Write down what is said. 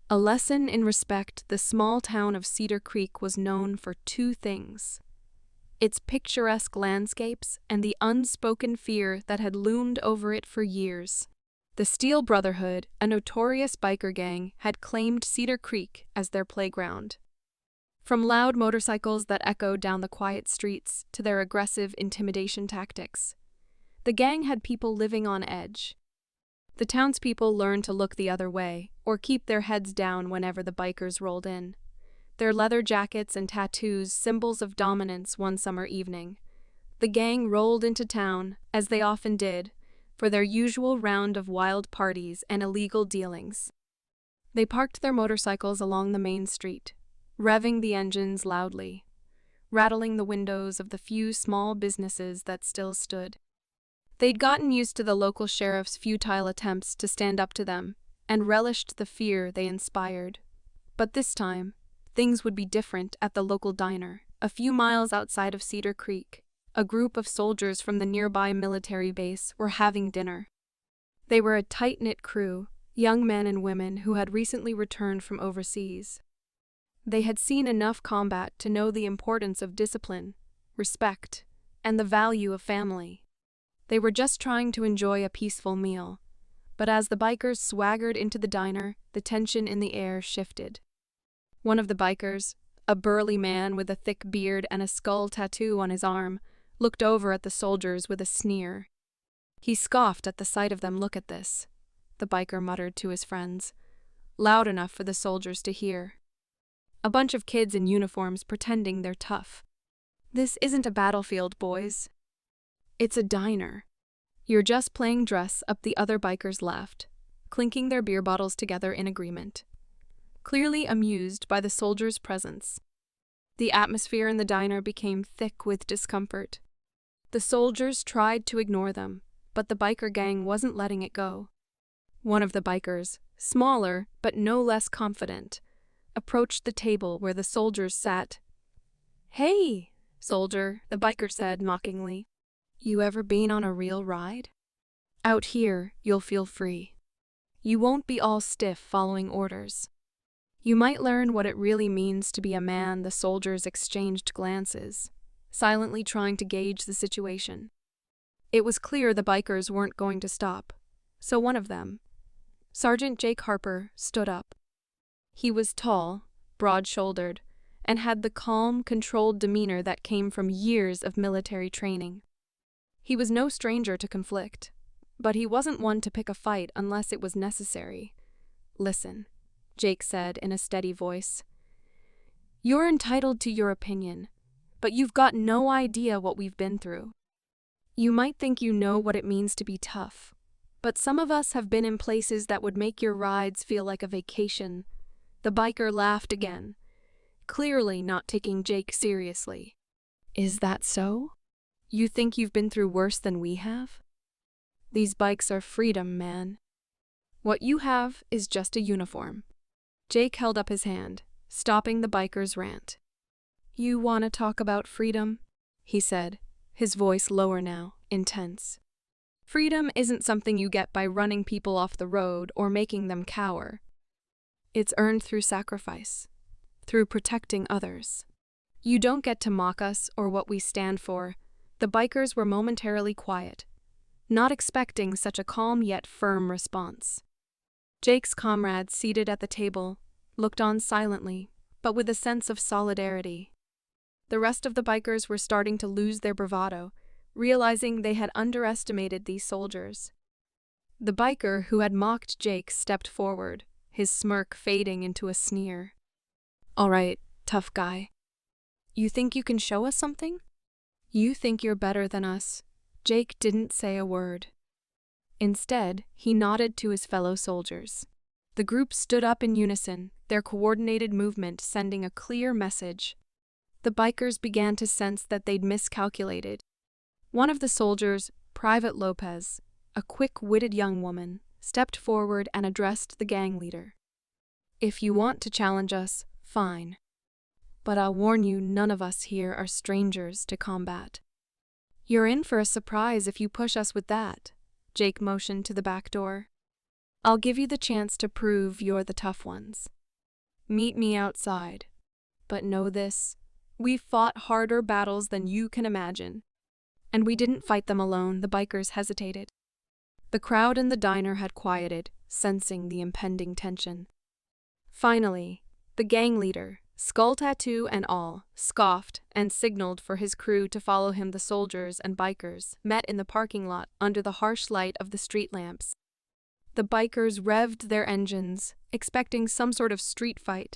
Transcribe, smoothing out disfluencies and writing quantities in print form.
A lesson in respect. The small town of Cedar Creek was known for two things: its picturesque landscapes and the unspoken fear that had loomed over it for years. The Steel Brotherhood, a notorious biker gang, had claimed Cedar Creek as their playground. From loud motorcycles that echoed down the quiet streets to their aggressive intimidation tactics, the gang had people living on edge. The townspeople learned to look the other way or keep their heads down whenever the bikers rolled in, their leather jackets and tattoos symbols of dominance. One summer evening, the gang rolled into town, as they often did, for their usual round of wild parties and illegal dealings. They parked their motorcycles along the main street, revving the engines loudly, rattling the windows of the few small businesses that still stood. They'd gotten used to the local sheriff's futile attempts to stand up to them and relished the fear they inspired. But this time, things would be different at the local diner, a few miles outside of Cedar Creek. A group of soldiers from the nearby military base were having dinner. They were a tight-knit crew, young men and women who had recently returned from overseas. They had seen enough combat to know the importance of discipline, respect, and the value of family. They were just trying to enjoy a peaceful meal, but as the bikers swaggered into the diner, the tension in the air shifted. One of the bikers, a burly man with a thick beard and a skull tattoo on his arm, looked over at the soldiers with a sneer. He scoffed at the sight of them. "Look at this," the biker muttered to his friends, loud enough for the soldiers to hear. "A bunch of kids in uniforms pretending they're tough. This isn't a battlefield, boys. It's a diner. You're just playing dress up." The other bikers laughed, clinking their beer bottles together in agreement, clearly amused by the soldiers' presence. The atmosphere in the diner became thick with discomfort. The soldiers tried to ignore them, but the biker gang wasn't letting it go. One of the bikers, smaller but no less confident, approached the table where the soldiers sat. "Hey, soldier," the biker said mockingly. "You ever been on a real ride? Out here, you'll feel free. You won't be all stiff following orders. You might learn what it really means to be a man." The soldiers exchanged glances, silently trying to gauge the situation. It was clear the bikers weren't going to stop, so one of them, Sergeant Jake Harper, stood up. He was tall, broad-shouldered, and had the calm, controlled demeanor that came from years of military training. He was no stranger to conflict, but he wasn't one to pick a fight unless it was necessary. "Listen," Jake said in a steady voice. "You're entitled to your opinion, but you've got no idea what we've been through. You might think you know what it means to be tough, but some of us have been in places that would make your rides feel like a vacation." The biker laughed again, clearly not taking Jake seriously. "Is that so? You think you've been through worse than we have? These bikes are freedom, man. What you have is just a uniform." Jake held up his hand, stopping the biker's rant. "You want to talk about freedom?" he said, his voice lower now, intense. "Freedom isn't something you get by running people off the road or making them cower. It's earned through sacrifice, through protecting others. You don't get to mock us or what we stand for." The bikers were momentarily quiet, not expecting such a calm yet firm response. Jake's comrades, seated at the table, looked on silently, but with a sense of solidarity. The rest of the bikers were starting to lose their bravado, realizing they had underestimated these soldiers. The biker who had mocked Jake stepped forward, his smirk fading into a sneer. "All right, tough guy. You think you can show us something? You think you're better than us?" Jake didn't say a word. Instead, he nodded to his fellow soldiers. The group stood up in unison, their coordinated movement sending a clear message. The bikers began to sense that they'd miscalculated. One of the soldiers, Private Lopez, a quick-witted young woman, stepped forward and addressed the gang leader. "If you want to challenge us, fine. But I'll warn you, none of us here are strangers to combat. You're in for a surprise if you push us with that." Jake motioned to the back door. "I'll give you the chance to prove you're the tough ones." Meet me outside. But know this, we fought harder battles than you can imagine. And we didn't fight them alone, the bikers hesitated. The crowd in the diner had quieted, sensing the impending tension. Finally, the gang leader, skull tattoo and all, scoffed and signaled for his crew to follow him. The soldiers and bikers met in the parking lot under the harsh light of the street lamps. The bikers revved their engines, expecting some sort of street fight,